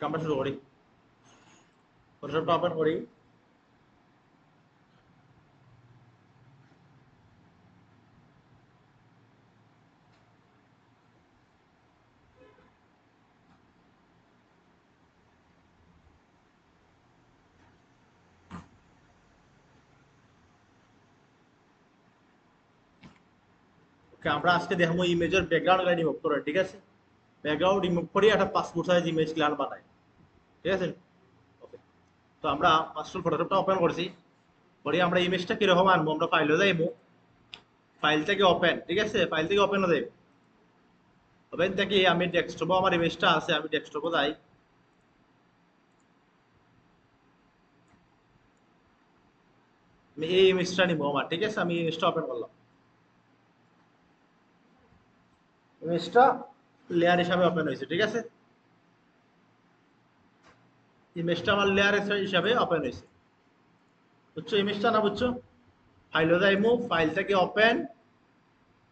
আমরা শুরু করি। ফটোশপটা ওপেন করি। ওকে, আমরা আজকে দেখবো ইমেজের ব্যাকগ্রাউন্ড রিমুভ করে, ঠিক আছে? ব্যাকগ্রাউন্ড রিমুভ করি একটা পাসপোর্ট সাইজ ইমেজ ক্লান বানাই, ঠিক আছে? ওকে, তো আমরা ফার্স্ট ফটোশপটা ওপেন করছি। পরে আমরা ইমেজটা কিরকম আনবো, আমরা ফাইলে যাইবো, ফাইল থেকে ওপেন, ঠিক আছে? ফাইল থেকে ওপেন যাইব। ওপেন থেকে আমি ডেস্কটপে আমার ইমেজটা আছে, আমি ডেস্কটপে যাই। আমি এই ইমেজটা নিবো আমার, ঠিক আছে? আমি ইমেজটা ওপেন করলাম। ইমেজটা লেয়ার হিসাবে ওপেন হয়েছে, ঠিক আছে? ইমেজটা আমার লেয়ার হিসাবে ওপেন হয়েছে। বুঝছো ইমেজটা না বুঝছো? ফাইলে যাইমু, ফাইল থেকে ওপেন,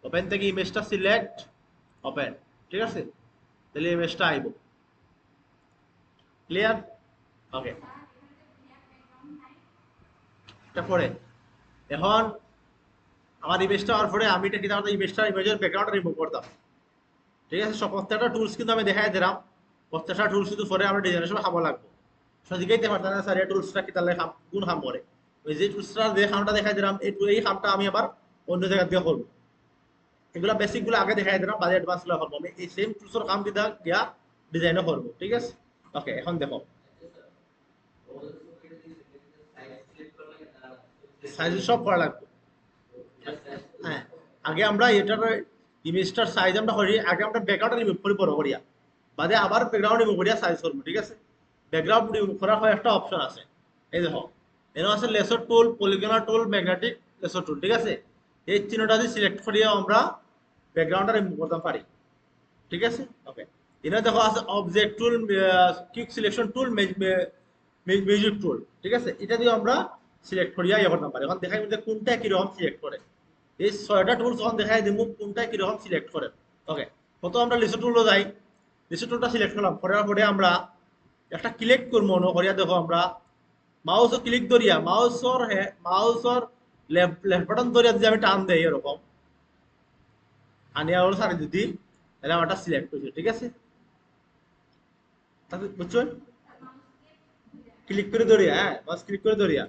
ওপেন থেকে ইমেজটা সিলেক্ট, ওপেন, ঠিক আছে? তাহলে ইমেজটা আইব। ক্লিয়ার? ওকে, এটা পরে এখন আমার ইমেজটা হওয়ার পরে আমি এটা কি তাহলে ইমেজের ব্যাকগ্রাউন্ড রিমুভ করতাম, ঠিক আছে? সব প্রত্যেকটা টুলস কিন্তু আমি দেখাই দিলাম। প্রত্যেকটা টুলস কিন্তু পরে আমরা ডিজাইনের সময় খাবো লাগবে। সদিকেইতে পারতাম না স্যার এই টুলসটা কি তাহলে কোন খাম করে। ওই যে টুলসটা যে খামটা দেখাই দিলাম, এই খামটা আমি আবার অন্য জায়গা দিয়ে করবো। এগুলা বেসিক গুলো আগে দেখাই দিলাম, বাজে অ্যাডভান্স গুলো করবো। আমি এই সেম টুলসের কাম দিদা গিয়া ডিজাইনও করবো, ঠিক আছে? ওকে, এখন দেখো সাইজ সব করা লাগবে। হ্যাঁ, আগে আমরা এটার ইমেজটার সাইজ আমরা করি, আগে আমরা ব্যাকগ্রাউন্ড রিমুভ করি বড় করিয়া, বাদে আবার ব্যাকগ্রাউন্ড রিমুভ করিয়া সাইজ করবো, ঠিক আছে? ব্যাকগ্রাউন্ড রিমুভ করার হয় একটা অপশন আছে, এই দেখো, এর আছে লেসর টুল, পলিগনার টুল, ম্যাগনেটিক লেসর টুল, ঠিক আছে? এই তিনটা দিয়ে সিলেক্ট করিয়া আমরা ব্যাকগ্রাউন্ডটা রিমুভ করতে পারি, ঠিক আছে? ওকে, এখানে দেখো আছে object tool, quick selection tool, music টুল, ঠিক আছে? এটা দিয়ে আমরা সিলেক্ট করিয়া ইয়ে করতে পারি। এখন দেখাই মধ্যে কোনটা কিরকম সিলেক্ট করে। এই ছয়টা টুলস যখন দেখাই দিব কোনটা কিরকম সিলেক্ট করে। ওকে, কত আমরা লিস্ট টুলও যাই, লিস্ট টুলটা সিলেক্ট করলাম, করার পরে আমরা একটা ক্লিক করবো মনে করিয়া, দেখো আমরা মাউস ক্লিক ধরিয়া মাউসর লেফট লেফট বাটন ধরিয়া যদি আমি টান দেই এরকম আনিয়া হলো সারি যদি, তাহলে আমারটা সিলেক্ট হয়েছে, ঠিক আছে? তাহলে বুঝছো, ক্লিক করে ধরিয়া, হ্যাঁ বাস ক্লিক করে ধরিয়া,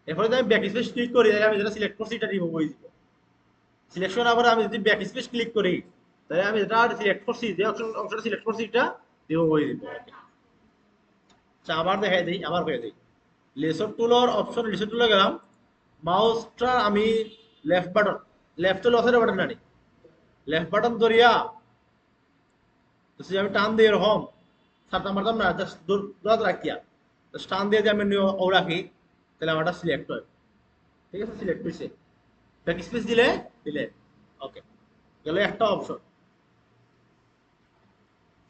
এরপরে যদি আমি ব্যাক স্পেস ক্লিক করি তাহলে আমি যেটা সিলেক্ট করছি এটা রিমুভ হয়ে যাবে। সিলেকশন আবার আমি যদি ব্যাক স্পেস ক্লিক করি তাহলে আমি যেটা সিলেক্ট করছি, যে অংশটা সিলেক্ট করছি এটা রিমুভ হয়ে যাবে। আচ্ছা, আবার দেখাই দিই, আবার হয়ে দিই। লেসর টুলের অপশন, লেসর টুলে গেলাম, মাউসটা আমি লেফট বাটন, লেফট লসের বাটন আনি, লেফট বাটন ধরিয়া আমি টান দিয়ে এরকম সারতাম মারতাম না, জাস্ট দৌড়াতে রাখিয়া টান দিয়ে যে আমি ও রাখি, তাহলে আমারটা সিলেক্ট হয়, ঠিক আছে? সিলেক্ট হয়েছে। ব্যাক স্পেস দিলে দিলে ওকে, গেল একটা অপশন।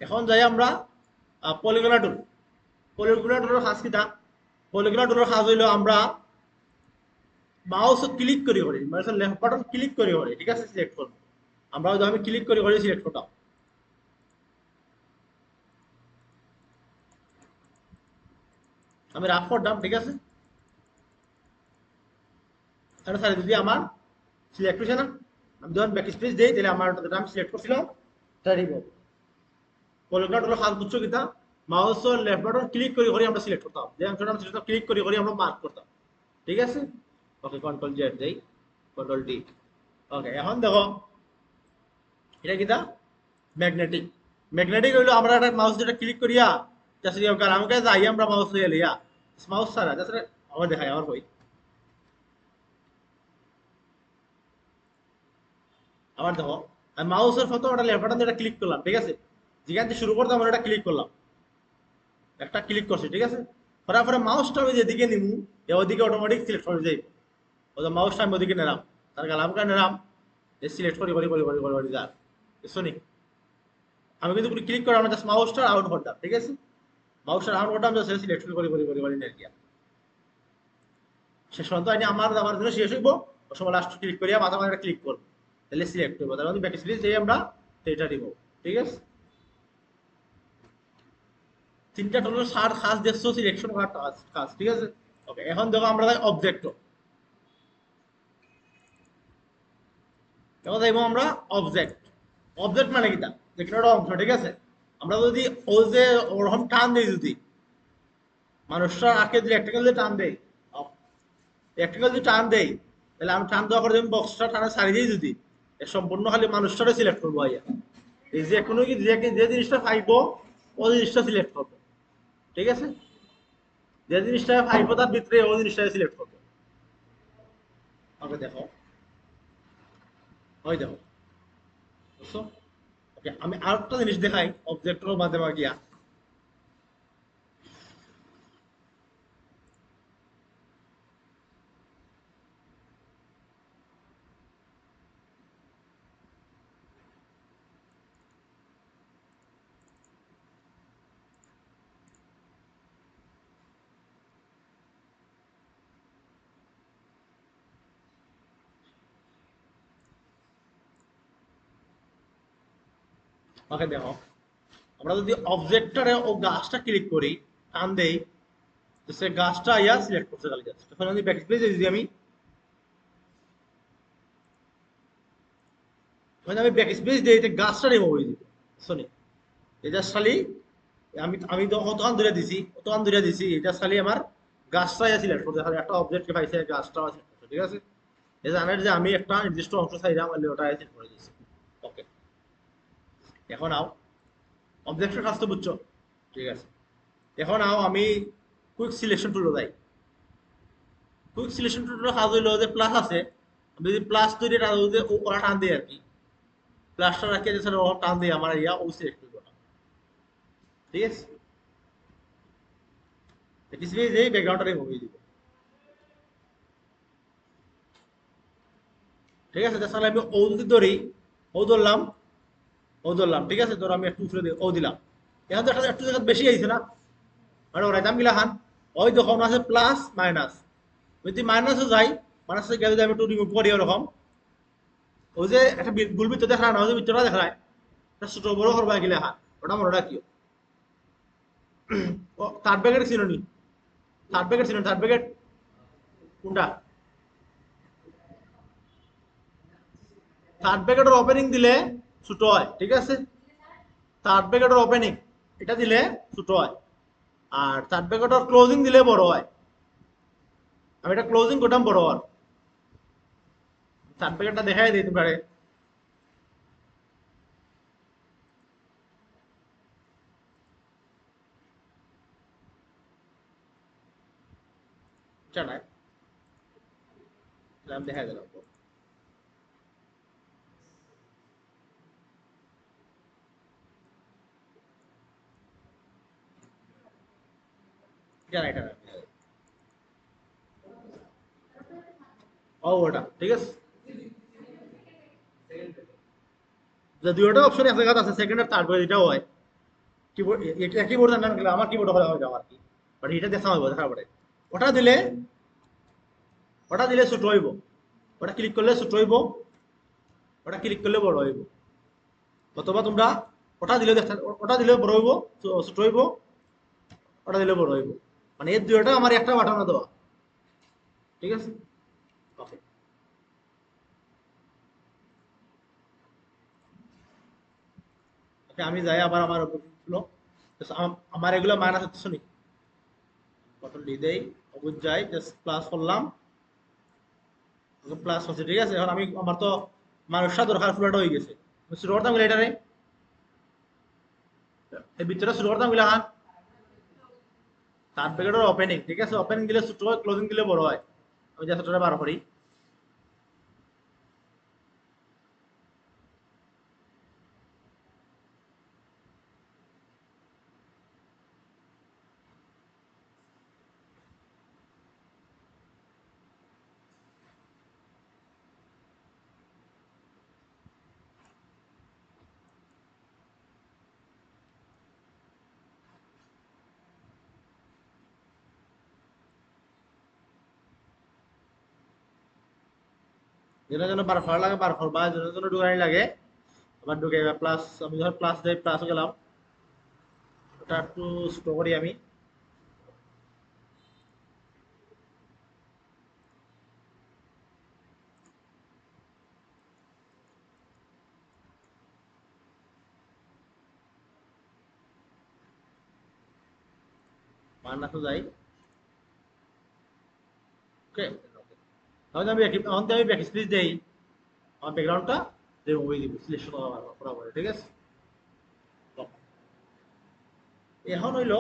এখন যাই আমরা পলিগনা টুল। পলিগনা টুলের কাজ কিটা? পলিগনা টুলের কাজ হইলো আমরা মাউস ক্লিক করি মানে লেফট বাটন ক্লিক করি, ঠিক আছে? সিলেক্ট করব। আমরা যদি আমি ক্লিক করি সিলেক্ট করতাম, আমি রাফ করতাম, ঠিক আছে? তাহলে স্যার যদি আমার সিলেক্ট হয়েছে না, আমি যখন ব্যাক স্পেস দিই তাহলে আমার যেটা আমি সিলেক্ট করছিলাম এটা রিমুভ। পলিগনা টুলের কাজ বুঝছো কিটা? মাউস লেফট বাটন ক্লিক করি আমরা সিলেক্ট করতাম, যে অংশটা আমি সিলেক্ট ক্লিক করি আমরা মার্ক করতাম, ঠিক আছে? ওকে, কন্ট্রোল জেড দেই, কন্ট্রোল ডি। ওকে, এখন দেখো এটা কিটা? ম্যাগনেটিক। ম্যাগনেটিক হইলো আমরা একটা মাউস যেটা ক্লিক করিয়া জাস্ট আমাকে যাই আমরা মাউস হয়ে লিয়া মাউস ছাড়া জাস্ট আমার দেখাই আমার বই, আবার দেখো আমি মাউসের ফটো ওটা লেফট বাটন দিয়ে ক্লিক করলাম, ঠিক আছে? যেখান থেকে শুরু করতাম ওটা ক্লিক করলাম, একটা ক্লিক করছি, ঠিক আছে? করার পরে মাউসটা আমি যেদিকে নিমু ওদিকে অটোমেটিক সিলেক্ট হয়ে যাইব। ওই মাউসটা আমি ওদিকে নিলাম, তার গালামটা নিলাম, সিলেক্ট করি যা শুনি। আমি কিন্তু ক্লিক করে আমরা জাস্ট মাউসটা আউট করতাম, ঠিক আছে? মাউসটা আউট করতাম জাস্ট সিলেক্ট করি নিয়ে শেষ পর্যন্ত আমার আমার জন্য শেষ হইব। ওই সময় লাস্ট ক্লিক করিয়া মাথা মাথা ক্লিক করবো, তাহলে সিলেক্ট করবো, তার মধ্যে ব্যাক স্পেস দিয়ে আমরা এটা দিব, ঠিক আছে? তিনটা টুলের সার কাজ দেখছো সিলেকশন করার কাজ কাজ ঠিক আছে। ওকে, এখন দেখো আমরা অবজেক্ট, এখন যাইব আমরা অবজেক্ট। অবজেক্ট মানে কিটা, যেখানে একটা অংশ ঠিক আছে। আমরা যদি ও যে ওরকম টান দেই, যদি মানুষরা আঁকে যদি একটা যদি টান দেয়, একটা যদি টান দেয়, তাহলে আমি টান দেওয়ার পরে যদি বক্সটা টানা ছাড়ি দিই, যদি সম্পূর্ণ খালি মানুষটারে সিলেক্ট করবো আইয়া। এই যে কোনো কি যে জিনিসটা পাইবো ও জিনিসটা সিলেক্ট করবো, ঠিক আছে। যে জিনিসটা পাইবো তার ভিতরে ও জিনিসটা সিলেক্ট করবো। ওকে দেখো, ওই দেখো, বুঝছো? ওকে, আমি আরেকটা জিনিস দেখাই অবজেক্টের মাধ্যমে গিয়া। ওকে দেখো, আমরা যদি অবজেক্টরে ও গাছটা ক্লিক করি, টান দেই, তো সে গাছটা আইয়া সিলেক্ট করতে গেলে যাচ্ছে। তখন আমি ব্যাক স্পেস যদি আমি, মানে আমি ব্যাক স্পেস দিয়ে এটা গাছটা রিমুভ হয়ে যাবে। শুনি, এটা খালি আমি আমি তো অতখান ধরে দিছি, অতখান ধরে দিছি, এটা খালি আমার গাছটা আইয়া সিলেক্ট করতে, খালি একটা অবজেক্টকে পাইছে গাছটা সিলেক্ট করতে, ঠিক আছে। এই জানার যে আমি একটা নির্দিষ্ট অংশ চাইলাম, তাহলে ওটা সিলেক্ট করে দিচ্ছি। ওকে, এখন আও অবজেক্টের কাজ তো বুঝছো, ঠিক আছে। এখন আও আমি কুইক সিলেকশন টুলে যাই। কুইক সিলেকশন টুলের কাজ হইলো যে প্লাস আছে, আমি যদি প্লাস তৈরি যে ওরা টান দিই আর কি, প্লাসটা রাখি যে স্যার ও টান দিয়ে আমার ইয়া ও সিলেক্ট করবো না, ঠিক আছে। কিছু এই ব্যাকগ্রাউন্ডটা রিমুভ হয়ে দিব, ঠিক আছে। তাহলে আমি ও যদি ধরি, ও ধরলাম, ও ধরলাম, ঠিক আছে। ধরো আমি একটু উপরে ও দিলাম, এখন তো একটু জায়গা বেশি আইছে না, মানে ওরা দাম গিলা খান। ওই যখন আছে প্লাস মাইনাস, যদি মাইনাসে যাই, মাইনাসে গেলে যদি আমি একটু রিমুভ করি ওরকম, ওই যে একটা গুল ভিতরে দেখা না, ওই যে ভিতরটা দেখা যায়, ছোট বড় করবা গিলা খান, ওটা মনে রাখিও। ও থার্ড ব্যাকেট ছিল নি, থার্ড ব্যাকেট ছিল, থার্ড ব্যাকেট কোনটা, থার্ড ব্যাকেটের ওপেনিং দিলে ছোট হয়, ঠিক আছে। থার্ড ব্যাকেটের ওপেনিং এটা দিলে ছোট হয়, আর থার্ড ব্যাকেটের ক্লোজিং দিলে বড় হয়। আমি এটা ক্লোজিং করতাম বড় হওয়ার, থার্ড ব্যাকেটটা দেখাই দিই তোমরা। জানাই আমি দেখাই দিলাম, জানাই এটা ও ওটা, ঠিক আছে। যে দুইটা অপশন এক জায়গাতে আছে, সেকেন্ড আর থার্ড এটাও হয়। কিবোর্ড কিবোর্ড জানান গেলে আমার কিবোর্ড হয়ে যাবে আর কি, বাট এটা দেখা হবে দেখার পরে। ওটা দিলে, ওটা দিলে ছোট হইব, ওটা ক্লিক করলে ছোট হইব, ওটা ক্লিক করলে বড় হইব। অথবা তোমরা ওটা দিলে দেখতে, ওটা দিলে বড় হইব, ছোট হইব, ওটা দিলে বড় হইব। মানে এই দুইটা আমার একটা বাটনে দেওয়া, ঠিক আছে। ওকে, ওকে আমি যাই আবার আমার হলো, আমার এগুলো মাইনাস হচ্ছে শুনি, কত দেই, অবুঝ যাই, জাস্ট প্লাস করলাম, প্লাস হচ্ছে, ঠিক আছে। এখন আমি আমার তো মানুষটা দরকার, ফুলাটা হয়ে গেছে, শুরু করতাম গেলে এটারে, এই ভিতরে শুরু করতাম গেলে হান থার্ড প্যাকেটের ওপেনিং, ঠিক আছে। ওপেনিং দিলে ছোট হয়, ক্লোজিং দিলে বড় হয়। আমি যা ছোটটা বার করি, যেটা যেন বার করা লাগে বার করবা, যেটা যেন ঢুকানি লাগে আবার ঢুকে। প্লাস আমি যখন প্লাস দেই, প্লাস গেলাম, ওটা একটু ছোট করি আমি। মান্না তো যাই। ওকে, তাহলে আমি ব্যাক স্পেস দেই, আমার ব্যাকগ্রাউন্ডটা রিমুভ হয়ে দিব সিলেকশন করা পরে, ঠিক আছে। এখন হইল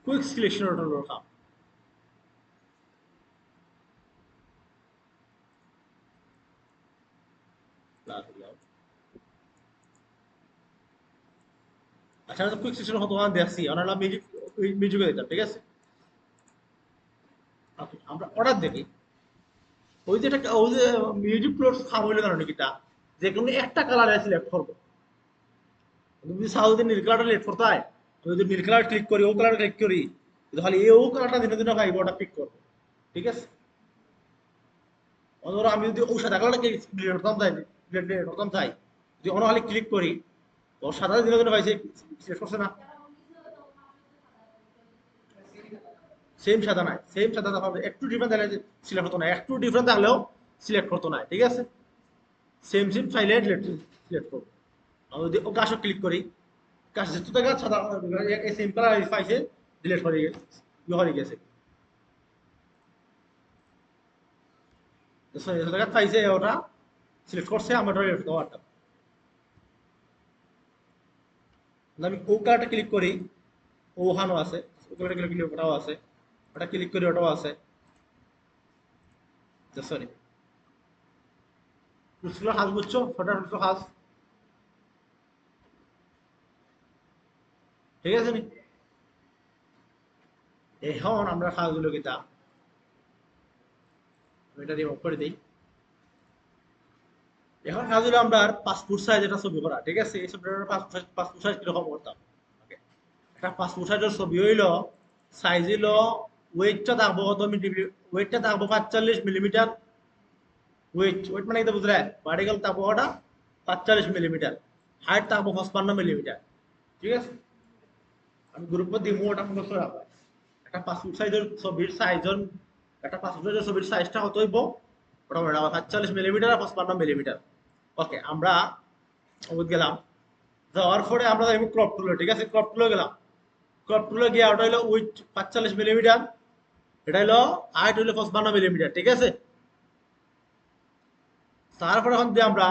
কুইক সিলেকশনের কাম। আচ্ছা, কুইক সিলেকশন কত দেখছি, আমরা মিউজিক মিউজিকে দিতাম, ঠিক আছে। Okay, আমরা অর্ডার দেখি। ওই যে মিউজিক প্লট খাম হইলে কারণে কিটা, যে কোনো একটা কালার সিলেক্ট করবো। তুমি যদি চাও যদি নীল কালারটা সিলেক্ট করতে হয়, আমি যদি নীল কালার ক্লিক করি, ও কালার ক্লিক করি, তাহলে ও কালারটা দিনে দিনে পাইব, ওটা পিক করবো, ঠিক আছে। ধরো আমি যদি ও সাদা কালারটা ডিলিট করতাম চাই, ডিলিট করতাম চাই, যদি অন্য খালি ক্লিক করি, ও সাদা দিনে দিনে পাইছে, সিলেক্ট করছে না। সেম সাদা নাই, সেম সাদা না পাবে, একটু ডিফারেন্ট থাকলে সিলেক্ট হতো না, একটু ডিফারেন্ট থাকলেও সিলেক্ট করতো না, ঠিক আছে। সেম সেম চাইলে সিলেক্ট করবো। আমি যদি ও গাছও ক্লিক করি, গাছ যেহেতু দেখা সাদা সেম কালার পাইছে, ডিলিট করে গেছে, হয়ে গেছে। জায়গা পাইছে ওটা সিলেক্ট করছে, আমার ওটা ডিলিট করতে পারতাম। আমি ও কালারটা ক্লিক করি, ও ওখানেও আছে, ও কালারটা ক্লিক করি, ওটাও আছে, ওটা ক্লিক করি, ওটাও আছে। সরি, রুলসগুলো হাজ বুঝছো, ছোটা রুলস হাজ, ঠিক আছে নি। এখন আমরা কাজগুলো কিতা, এটা রিমুভ করে দিই। এখন কাজ হলো আমরা পাসপোর্ট সাইজ একটা ছবি করা, ঠিক আছে। এই ছবিটার পাসপোর্ট সাইজ কিরকম করতাম। Okay, একটা পাসপোর্ট সাইজের ছবি হইল, সাইজ হইল, ওয়েটটা থাকবো কত মিলিমিটার, ওয়েটটা থাকবো 45 মিলিমিটার। ওয়েট মানে এটা বুঝলে, ভার্টিক্যাল থাকবো ওটা 45 মিলিমিটার, হাইট থাকবো 55 মিলিমিটার, ঠিক আছে। আমি গ্রুপে দিব, ওটা মনে করে রাখবো। একটা পাসপোর্ট সাইজের ছবির সাইজের, একটা পাসপোর্ট সাইজের ছবির সাইজটা কত হইব, ওটা মনে রাখবো 45 মিলিমিটার আর 55 মিলিমিটার। ওকে, আমরা গেলাম, যাওয়ার পরে আমরা ক্রপ টুলে, ঠিক আছে, ক্রপ টুলে গেলাম। ক্রপ টুলে গিয়ে ওটা হলো উইথ 45 মিলিমিটার, এটা হলো হাইট হলো 55 মিলিমিটার, ঠিক আছে। তারপরে এখন দিয়ে আমরা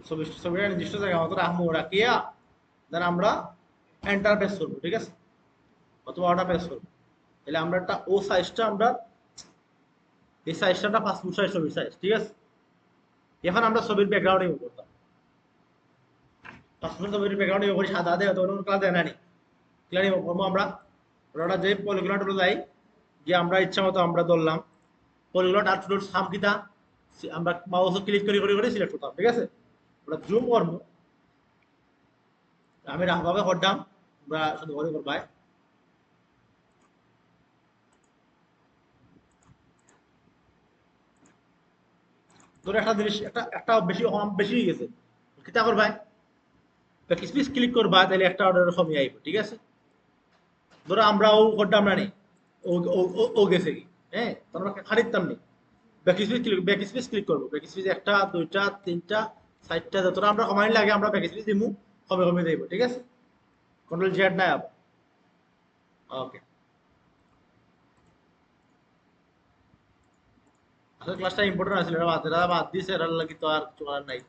ছবিটা নির্দিষ্ট জায়গা মতো রাখবো, রাখিয়া দেন আমরা এন্টার প্রেস করবো, ঠিক আছে, অথবা অর্ডার প্রেস করবো। তাহলে আমরা একটা ও সাইজটা আমরা, এই সাইজটা আমরা পাসপোর্ট সাইজ, ছবির সাইজ, ঠিক আছে। এখন আমরা ছবির ব্যাকগ্রাউন্ড ইউজ করতাম, পাসপোর্ট ছবির ব্যাকগ্রাউন্ড ইউজ করি, সাদা দেয় তো কালার দেয় না নি, ক্লিয়ার করবো আমরা। ওটা যে পলিগুলার যাই, গিয়ে আমরা ইচ্ছা মতো আমরা ধরলাম পলিগুলার আর ফ্লোর সাম কিতা, আমরা মাউস ক্লিক করে করে করে সিলেক্ট করতাম, ঠিক আছে। ওটা জুম করবো, আমি রাখভাবে করতাম, আমরা শুধু করে করবাই। ধরো একটা জিনিস, একটা একটা বেশি বেশি হয়ে গেছে, কিতা করবাই, স্পেস ক্লিক করবা, তাহলে একটা অর্ডার কমে আইব, ঠিক আছে। ধরো আমরা ও করতাম না নি, ও ও ও গেছে কি, হ্যাঁ, তোমরা খারিতাম নি, ব্যাক স্পেস ক্লিক করবো, ব্যাক স্পেস একটা দুইটা তিনটা চারটা, যতটা আমরা কমাই লাগে আমরা ব্যাক স্পেস দিমু, কমে কমে দেব, ঠিক আছে। কন্ট্রোল জেড নাই আবার। ওকে, আসলে ক্লাসটা ইম্পর্টেন্ট আছিল, এটা বাদ দিছে, এর লাগি তো আর কিছু করার নাই।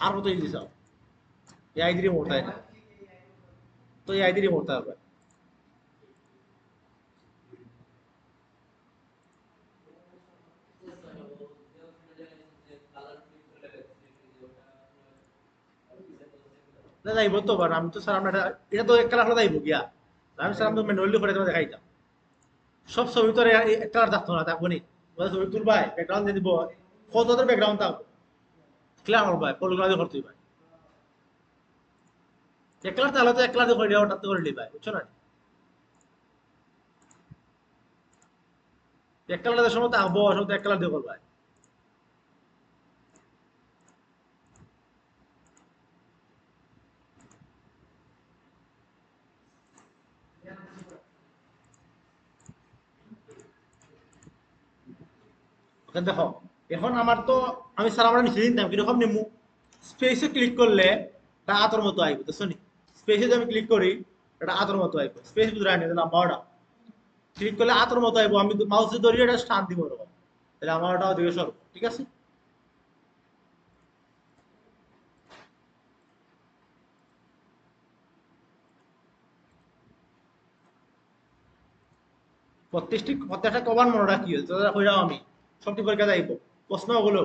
আর কত ইজি চাও, এই আইডিরি মোড় তাই না, তো এই আইডিরি মোড় তারপর না যাইব তো, বাট আমি তো স্যার আমরা এটা তো এক কালার হলে যাইব গিয়া, আমি স্যার আমি তো ম্যানুয়ালি করে তোমার দেখাইতাম। সব ছবি তো আর একটা আর থাকতো না, থাকবো নি? ছবি তুলবাই ব্যাকগ্রাউন্ড দিয়ে দিব, কত ব্যাকগ্রাউন্ড থাকবো, ক্লিয়ার করবাই পলিগ্রাফি করতে ভাই। একলার তাহলে তো একলা দিয়ে করে দেওয়া, ওটাতে করে নিবাই, বুঝছো না? একলার সময় থাকবো, সব একলা দিয়ে করবাই। ওখানে দেখো, এখন আমার তো, আমি স্যার আমরা নিচে নিতাম কিরকম নিমু, স্পেসে ক্লিক করলে এটা আতর মতো আইব, বুঝছো নি? স্পেসে যদি আমি ক্লিক করি এটা আতর মতো আইব, স্পেস বুঝে আনি দিলাম বারোটা, ক্লিক করলে আতর মতো আইব, আমি মাউসে ধরিয়ে এটা টান দিব ওরকম, তাহলে আমার ওটা ওদিকে সরব, ঠিক আছে? প্রত্যেকটা কবার মনে রাখি হইরাম আমি, সবটি পরীক্ষা যাইব প্রশ্ন ওগুলো,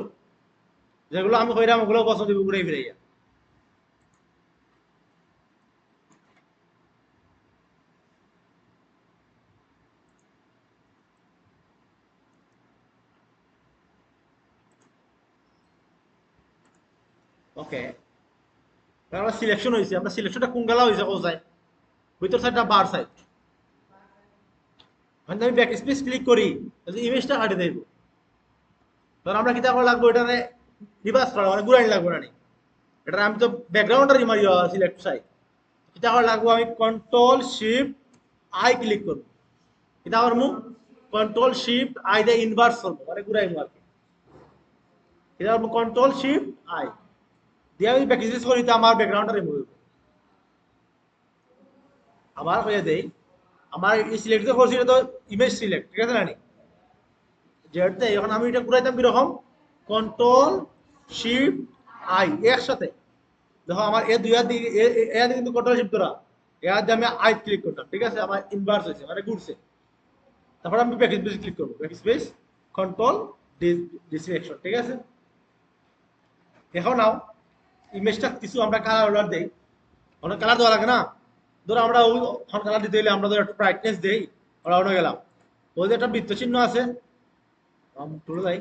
যেগুলো আমি হইরাম ওগুলো প্রশ্ন দিব ঘুরে ফিরাইয়া। ওকে, আমরা সিলেকশন হয়েছে, আমরা সিলেকশনটা কোন গেলা হয়েছে কোথায়, ভিতর সাইডটা বার সাইড, মানে আমি ব্যাক স্পেস ক্লিক করি, ইমেজটা কাটে দেব, তখন আমরা কিতা করা লাগবো, এটারে রিভার্স করা মানে ঘুরাইন লাগবো না নি? এটা আমি তো ব্যাকগ্রাউন্ডটা রিমারি সিলেক্ট চাই, কিতা করা লাগবো, আমি কন্ট্রোল শিফট আই ক্লিক করবো, কিতা করবো, কন্ট্রোল শিফট আই দিয়ে ইনভার্স করবো মানে ঘুরাইবো আর কি, কিতা করবো, কন্ট্রোল শিফট আই দিয়ে আমি ব্যাক স্পেস করি, তো আমার ব্যাকগ্রাউন্ডটা রিমুভ হইব। আবার হয়ে দেই, আমার সিলেক্ট যে করছি এটা তো ইমেজ সিলেক্ট, ঠিক আছে না নি? যেহেতু এখন আমি এটা ঘুরাইতাম কিরকম, কন্ট্রোল শিফট আই একসাথে, দেখো আমার এ দুই হাত দিয়ে এ হাতে কিন্তু কন্ট্রোল শিফট ধরা, এ হাত দিয়ে আমি আই ক্লিক করতাম, ঠিক আছে? আমার ইনভার্স হয়েছে মানে ঘুরছে, তারপর আমি ব্যাক স্পেস ক্লিক করবো, ব্যাক স্পেস কন্ট্রোল ডিসিলেকশন, ঠিক আছে? এখন নাও ইমেজটা কিছু আমরা কালার অর্ডার দেই, অনেক কালার দেওয়া লাগে না, ধরো আমরা ওই কালার দিতে হলে আমরা ধরো একটু ব্রাইটনেস দেই, আমরা অন্য গেলাম, ওই যে একটা বৃত্ত চিহ্ন আছে, তুলে যাই,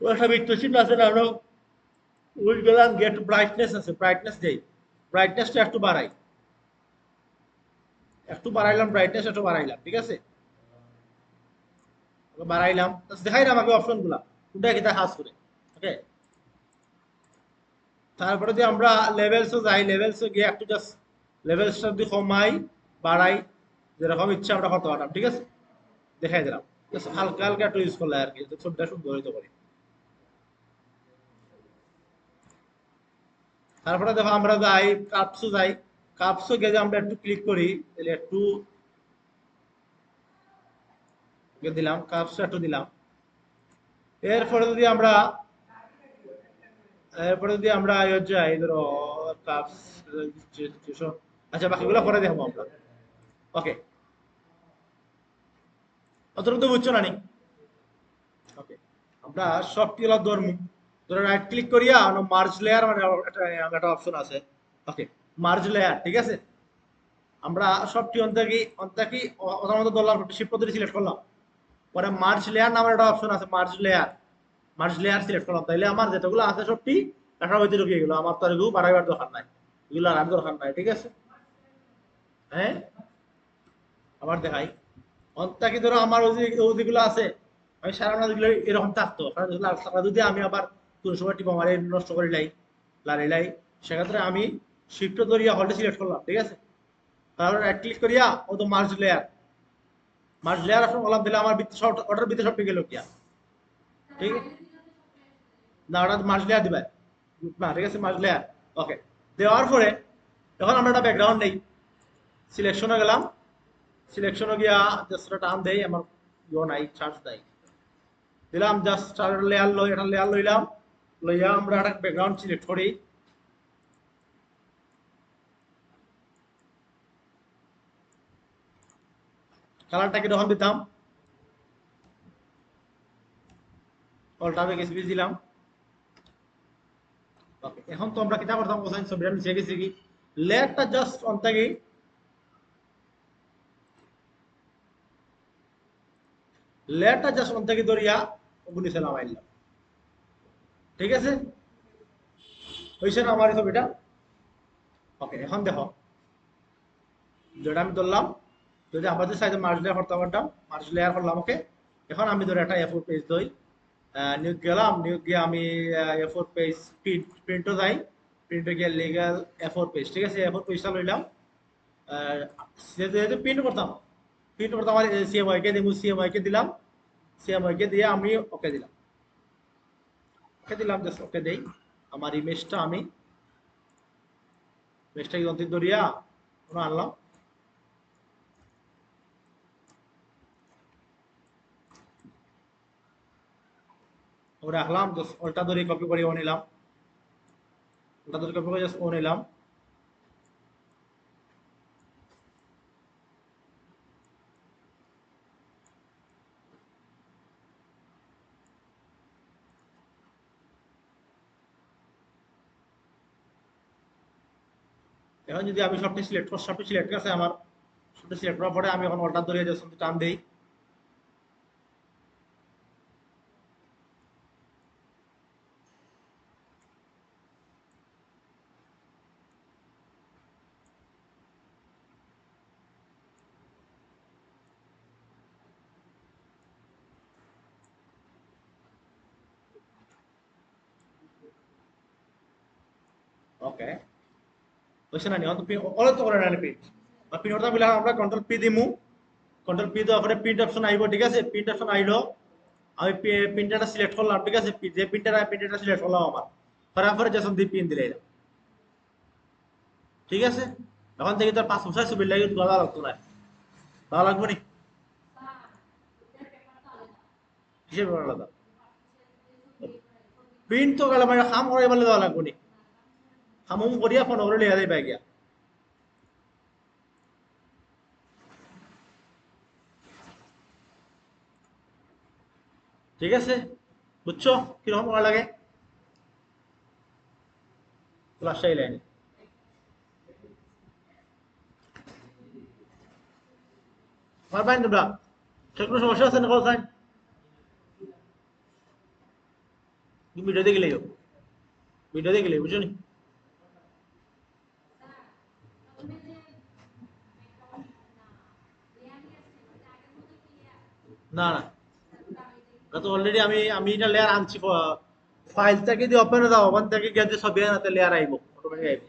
ওই একটা বৃত্ত চিহ্ন আছে না, আমরা ওই গেলাম গেট ব্রাইটনেস আছে, ব্রাইটনেস দেই, ব্রাইটনেসটা একটু বাড়াই, একটু বাড়াইলাম ব্রাইটনেস, একটু বাড়াইলাম, ঠিক আছে? বাড়াইলাম, দেখাইলাম আগে অপশন গুলা কোনটা কিটা কাজ করে, ওকে? তারপরে যদি আমরা লেভেলসে যাই, লেভেলসে গিয়ে একটু জাস্ট লেভেলসটা যদি কমাই বাড়াই, যেরকম ইচ্ছা আমরা করতে পারতাম, ঠিক আছে? দেখাই দিলাম, জাস্ট হালকা হালকা একটু ইউজ করলে আর কি, যাতে ছবিটা সুন্দর হইতে পারে। তারপরে দেখো আমরা যাই কাপসে যাই, কাপসে গিয়ে যে আমরা একটু ক্লিক করি, তাহলে একটু দিলাম, কাপসে একটু দিলাম, এরপরে যদি আমরা, এরপরে যদি আমরা যাই ধরো কাপস, আচ্ছা বাকিগুলো পরে দেখবো আমরা, ওকে? অতটুকু তো বুঝছো না নি? ওকে, আমরা সবটি হলো ধরমু, ধরো রাইট ক্লিক করিয়া মার্জ লেয়ার মানে একটা অপশন আছে, ওকে? মার্জ লেয়ার, ঠিক আছে? আমরা সবটি অন্তর্কি অন্তর্কি ওটার মধ্যে ধরলাম, শিফট পদ্ধতি সিলেক্ট করলাম, পরে মার্জ লেয়ার নামের একটা অপশন আছে, merge layer, merge layer select করলাম, তাইলে আমার যেটাগুলো আছে সবটি একটা হইতে ঢুকিয়ে গেলো, আমার তো আর এগুলো বাড়াইবার দরকার নাই, এগুলো আর দরকার নাই, ঠিক আছে? হ্যাঁ, আবার দেখাই, অন্তাকি ধরো আমার ওই যে যেগুলো আছে, আমি সারা না যেগুলো এরকম থাকতো, সারা যদি আমি আবার কোন সময় টিপ আমার নষ্ট করে লাই, লাড়ি সেক্ষেত্রে আমি শিফট ধরিয়া হলটা সিলেক্ট করলাম, ঠিক আছে? তারপর রাইট ক্লিক করিয়া ও তো merge layer, merge layer option বললাম, দিলে আমার বৃত্ত সব ওটার ভিতরে সব গেল কিয়া, ঠিক আছে? না ওটা মার্জ লেয়ার দিবে না, ঠিক আছে? মার্জ লেয়ার, ওকে, দেওয়ার পরে এখন আমরা একটা ব্যাকগ্রাউন্ড নেই, সিলেকশনে গেলাম, সিলেকশনে গিয়া জাস্ট টান দেই, আমার নাই চার্জ নাই, দিলাম জাস্ট লেয়ার লই, এটা লেয়ার লইলাম, লইয়া আমরা একটা ব্যাকগ্রাউন্ড সিলেক্ট করি, কালারটা কিরকম দিতাম, অলটা বেশ দিলাম, ওকে? এখন তো আমরা কিতা করতাম কোসাইন ছবিটা নিচে গেছি কি, লেয়ারটা জাস্ট অন থেকে লেয়ারটা জাস্ট ওন থেকে ধরিয়া নিচে নামাইলাম, ঠিক আছে? হয়েছে না আমার এই ছবিটা? ওকে, এখন দেখো যেটা আমি ধরলাম, যদি আমাদের সাইজে মার্জ লেয়ার করতে পারতাম, মার্জ লেয়ার করলাম। ওকে, এখন আমি ধরে একটা এ4 পেজ ধরি, নিয়োগ গেলাম, নিয়োগ গিয়ে আমি এ4 পেজ প্রিন্টও যাই, প্রিন্টে গিয়ে লিগাল এ4 পেজ, ঠিক আছে? এ4 পেজটা লইলাম, যেহেতু প্রিন্ট করতাম আমার সিএমআই কে দিব, সিএমআই কে দিলাম, সিএমআই কে দিয়ে আমি ওকে দিলাম, ওকে দিলাম, জাস্ট ওকে দেই। আমার ইমেজটা আমি ইমেজটাকে অন্তিম ধরিয়া আনলাম, রাখলাম, জাস্ট ওটা ধরে কপি করে নিলাম, ওটা ধরে কপি করে জাস্ট নিলাম। এখন যদি আমি সবটি সিলেক্ট করছি আমার, সবটি সিলেক্ট করার পরে আমি এখন অল্টার ধরে জাস্ট টান দেই, ওকে বুঝছেন না? এখন অল তো করে না প্রিন্ট, প্রিন্ট করতে বলে আমরা কন্ট্রোল পি দিমু, কন্ট্রোল পি দেওয়ার পরে প্রিন্ট অপশন আইব, ঠিক আছে? প্রিন্ট অপশন আইলো, আমি প্রিন্টারটা সিলেক্ট করলাম, ঠিক আছে? যে প্রিন্টারটা সিলেক্ট করলাম আমার, করার পরে জাস্ট দিয়ে প্রিন্ট দিলে, ঠিক আছে? এখন থেকে তোর 5 বছর ছবি লাগে ভালো লাগতো না, ভালো লাগবে নি? কিসের ব্যাপার আলাদা? প্রিন্ট তো গেলে মানে খাম করে বলে দেওয়া লাগবে নি, খামুম করিয়া ফোন করে লিয়া দেয় গিয়া, ঠিক আছে? বুঝছো কিরকম করা লাগে? ক্লাসটাই লাইনে পারবেন তোমরা? সেগুলো সমস্যা আছে না কল সাইন? ভিডিও দেখলে ভিডিও দেখলে বুঝছো নি? না না, এটা তো অলরেডি আমি এটা লেয়ার আনছি, ফাইল থেকে দিয়ে ওপেন দাও, ওপেন থেকে গিয়ে সব লেয়ার আইব, অটোমেটিক আইব।